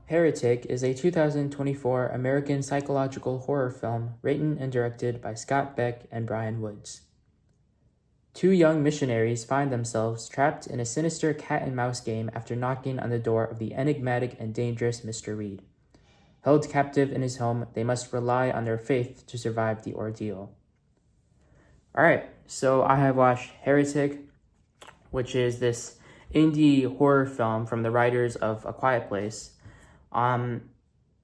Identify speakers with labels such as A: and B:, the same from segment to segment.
A: Heretic is a 2024 American psychological horror film written and directed by Scott Beck and Brian Woods. Two young missionaries find themselves trapped in a sinister cat-and-mouse game after knocking on the door of the enigmatic and dangerous Mr. Reed. Held captive in his home, they must rely on their faith to survive the ordeal. Alright, so I have watched Heretic, which is this indie horror film from the writers of A Quiet Place. And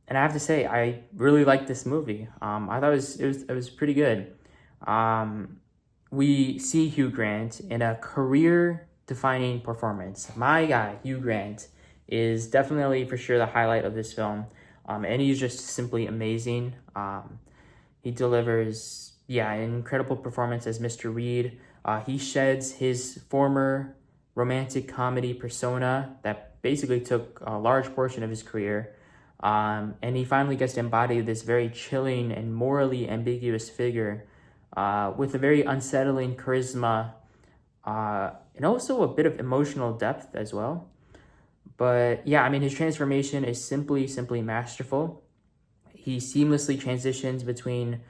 A: I have to say, I really liked this movie. I thought it was pretty good. We see Hugh Grant in a career-defining performance. My guy, Hugh Grant, is definitely for sure the highlight of this film. And he's just simply amazing. He delivers, an incredible performance as Mr. Reed. He sheds his former romantic comedy persona that basically took a large portion of his career. And he finally gets to embody this very chilling and morally ambiguous figure with a very unsettling charisma and also a bit of emotional depth as well. But yeah, I mean, his transformation is simply masterful. He seamlessly transitions between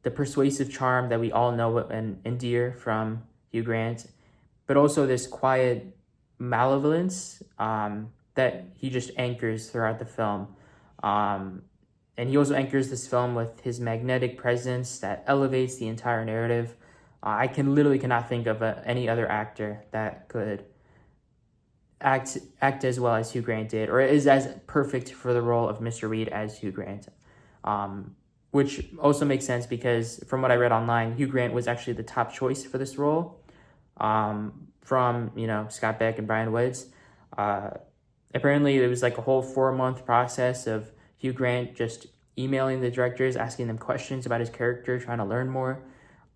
A: the persuasive charm that we all know and endear from Hugh Grant, but also this quiet malevolence that he just anchors throughout the film. And he also anchors this film with his magnetic presence that elevates the entire narrative. I cannot think of any other actor that could act as well as Hugh Grant did, or is as perfect for the role of Mr. Reed as Hugh Grant. Which also makes sense because from what I read online, Hugh Grant was actually the top choice for this role from, Scott Beck and Brian Woods. Apparently, it was like a whole 4-month process of Hugh Grant just emailing the directors, asking them questions about his character, trying to learn more.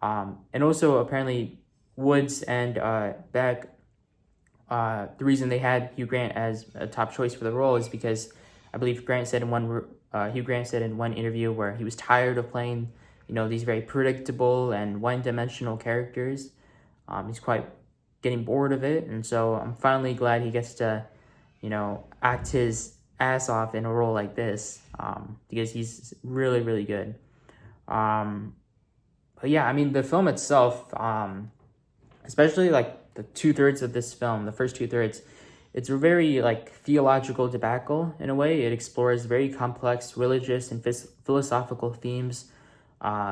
A: And also, apparently, Woods and Beck, the reason they had Hugh Grant as a top choice for the role is because I believe Hugh Grant said in one interview where he was tired of playing, these very predictable and one-dimensional characters. He's quite getting bored of it, and so I'm finally glad he gets to act his ass off in a role like this, because he's really, really good. But yeah, I mean, the film itself, especially like the 2/3 of this film, the first 2/3, it's a very like theological debacle in a way. It explores very complex religious and philosophical themes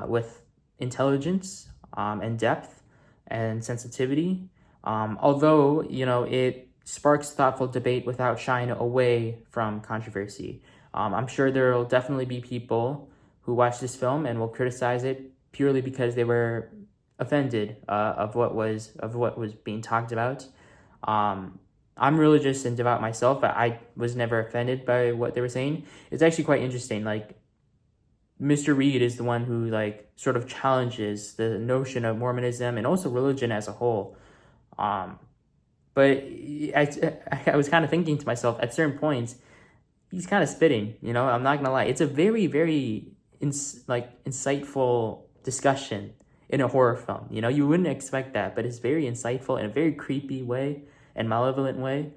A: with intelligence and depth and sensitivity. Although, it sparks thoughtful debate without shying away from controversy. I'm sure there will definitely be people who watch this film and will criticize it purely because they were offended of what was being talked about. I'm religious and devout myself, but I was never offended by what they were saying. It's actually quite interesting. Like, Mr. Reed is the one who like sort of challenges the notion of Mormonism and also religion as a whole. But I was kind of thinking to myself at certain points, he's kind of spitting, I'm not gonna lie. It's a very, very insightful discussion in a horror film. You wouldn't expect that, but it's very insightful in a very creepy way and malevolent way.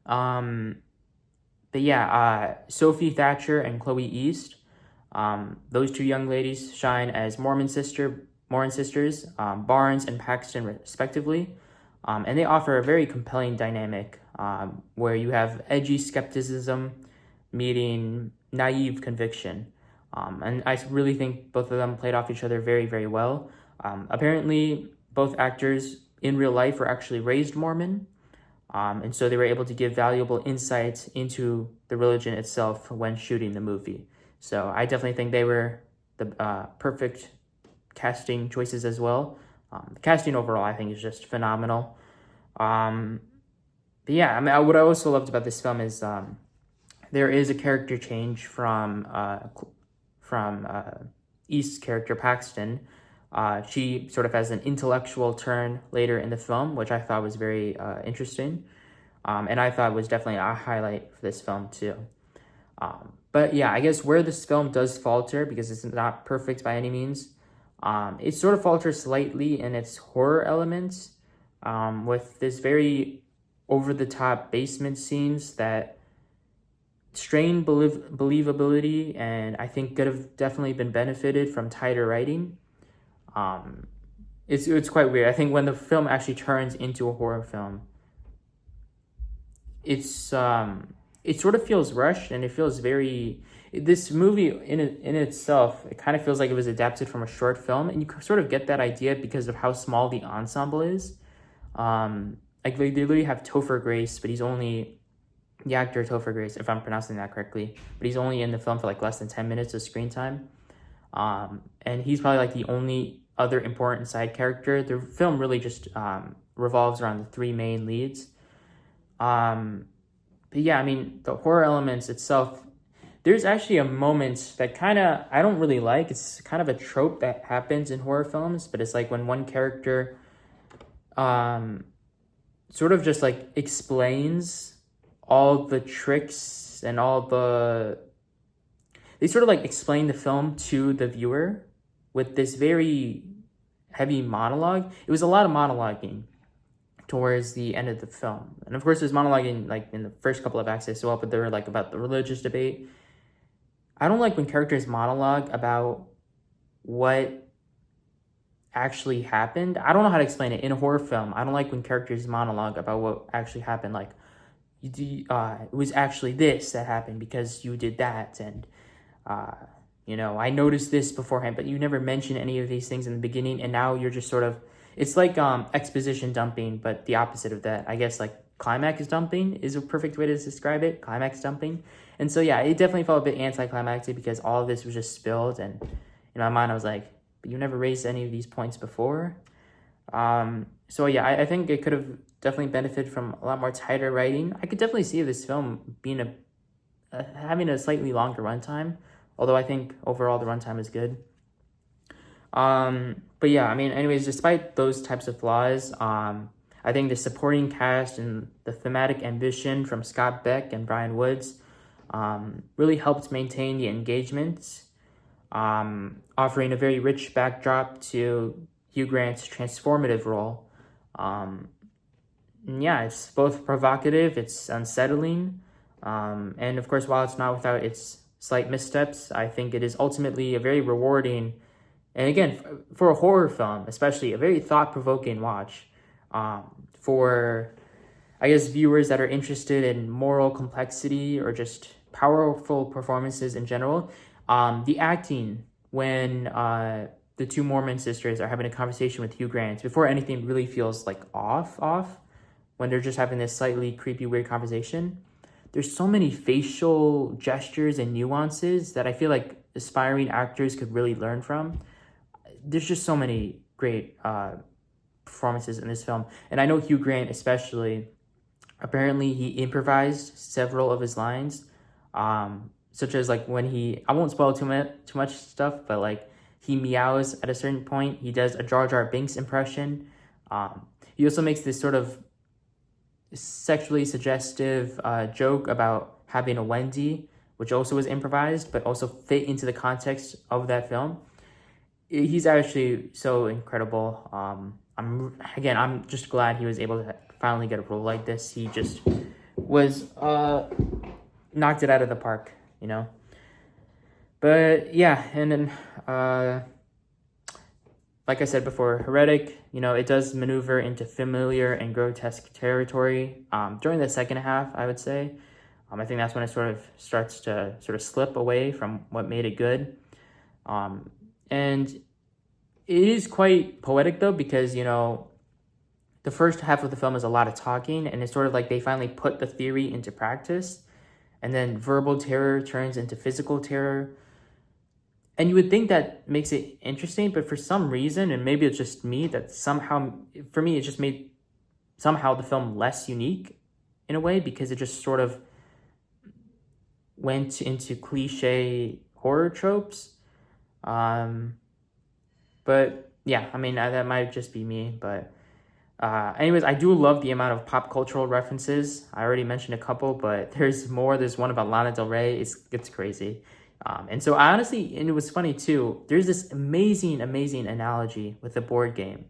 A: But yeah, Sophie Thatcher and Chloe East, those two young ladies shine as Mormon sisters, Barnes and Paxton respectively. And they offer a very compelling dynamic where you have edgy skepticism meeting naive conviction. And I really think both of them played off each other very, very well. Apparently, both actors in real life were actually raised Mormon. And so they were able to give valuable insights into the religion itself when shooting the movie. So I definitely think they were the perfect casting choices as well. The casting overall, I think, is just phenomenal. But yeah, I mean, what I also loved about this film is there is a character change from East's character Paxton. She sort of has an intellectual turn later in the film, which I thought was very interesting, and I thought was definitely a highlight for this film too. But yeah, I guess where this film does falter, because it's not perfect by any means, it sort of falters slightly in its horror elements, with this very over-the-top basement scenes that strained believability, and I think could have definitely been benefited from tighter writing. It's quite weird. I think when the film actually turns into a horror film, it's it sort of feels rushed, and it feels very, this movie in itself, it kind of feels like it was adapted from a short film, and you sort of get that idea because of how small the ensemble is. Like they literally have Topher Grace, but he's only the actor Topher Grace, if I'm pronouncing that correctly, but he's only in the film for like less than 10 minutes of screen time. And he's probably like the only other important side character. The film really just revolves around the three main leads. But yeah, I mean, the horror elements itself, there's actually a moment that kind of, I don't really like. It's kind of a trope that happens in horror films, but it's like when one character sort of just like explains all the tricks and they sort of like explain the film to the viewer with this very heavy monologue. It was a lot of monologuing towards the end of the film. And of course, there's monologuing like in the first couple of acts as well, but they were like about the religious debate. I don't like when characters monologue about what actually happened. I don't know how to explain it. In a horror film, I don't like when characters monologue about what actually happened. Like, it was actually this that happened because you did that, and I noticed this beforehand, but you never mention any of these things in the beginning, and now you're just sort of, it's like exposition dumping, but the opposite of that. I guess like climax dumping is a perfect way to describe it. Climax dumping. And so yeah, it definitely felt a bit anticlimactic because all of this was just spilled, and in my mind I was like, but you never raised any of these points before. So yeah, I think it could have definitely benefited from a lot more tighter writing. I could definitely see this film being having a slightly longer runtime, although I think overall the runtime is good. But yeah, I mean, anyways, despite those types of flaws, I think the supporting cast and the thematic ambition from Scott Beck and Brian Woods really helped maintain the engagement, offering a very rich backdrop to Hugh Grant's transformative role. Yeah, it's both provocative, it's unsettling, and of course, while it's not without its slight missteps, I think it is ultimately a very rewarding, and again, for a horror film, especially, a very thought-provoking watch. For, I guess, viewers that are interested in moral complexity or just powerful performances in general. The acting when the two Mormon sisters are having a conversation with Hugh Grant before anything really feels like off, when they're just having this slightly creepy, weird conversation. There's so many facial gestures and nuances that I feel like aspiring actors could really learn from. There's just so many great performances in this film. And I know Hugh Grant especially, apparently he improvised several of his lines, such as like when I won't spoil too much stuff, but like he meows at a certain point. He does a Jar Jar Binks impression. He also makes this sort of sexually suggestive joke about having a Wendy, which also was improvised, but also fit into the context of that film. He's actually so incredible. I'm just glad he was able to finally get a role like this. He just was knocked it out of the park, But yeah, and then like I said before, Heretic, it does maneuver into familiar and grotesque territory during the second half, I would say. I think that's when it sort of starts to sort of slip away from what made it good. And it is quite poetic, though, because, the first half of the film is a lot of talking, and it's sort of like they finally put the theory into practice, and then verbal terror turns into physical terror. And you would think that makes it interesting, but for some reason, and maybe it's just me, that somehow, for me, it just made somehow the film less unique in a way, because it just sort of went into cliche horror tropes. But yeah, I mean, that might just be me, but anyways, I do love the amount of pop cultural references. I already mentioned a couple, but there's more. There's one about Lana Del Rey. It's crazy. And so honestly, and it was funny too, there's this amazing analogy with the board game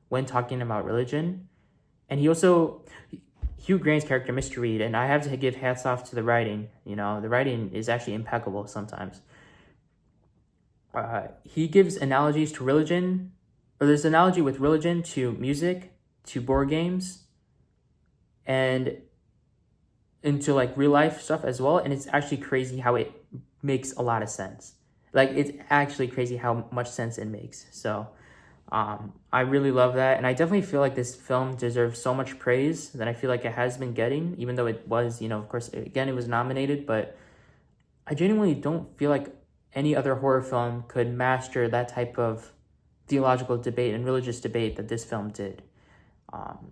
A: when talking about religion. And he also, Hugh Grant's character, Mr. Reed, and I have to give hats off to the writing. You know, the writing is actually impeccable sometimes. He gives analogies to religion, or there's an analogy with religion to music, to board games, and into like real life stuff as well. And it's actually crazy how it makes a lot of sense. Like, it's actually crazy how much sense it makes. So I really love that. And I definitely feel like this film deserves so much praise that I feel like it has been getting, even though it was, you know, of course, again, it was nominated, but I genuinely don't feel like any other horror film could master that type of theological debate and religious debate that this film did.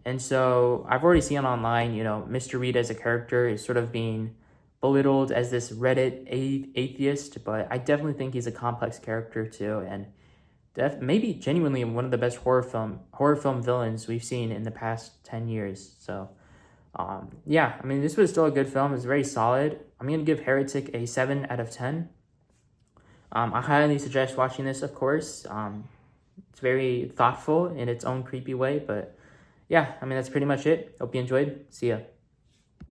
A: And so I've already seen online, you know, Mr. Reed as a character is sort of being belittled as this Reddit atheist, but I definitely think he's a complex character too, and maybe genuinely one of the best horror film villains we've seen in the past 10 years. So yeah, I mean, this was still a good film. It's very solid. I'm gonna give Heretic a 7 out of 10. I highly suggest watching this, of course. It's very thoughtful in its own creepy way, but yeah, I mean, that's pretty much it. Hope you enjoyed. See ya.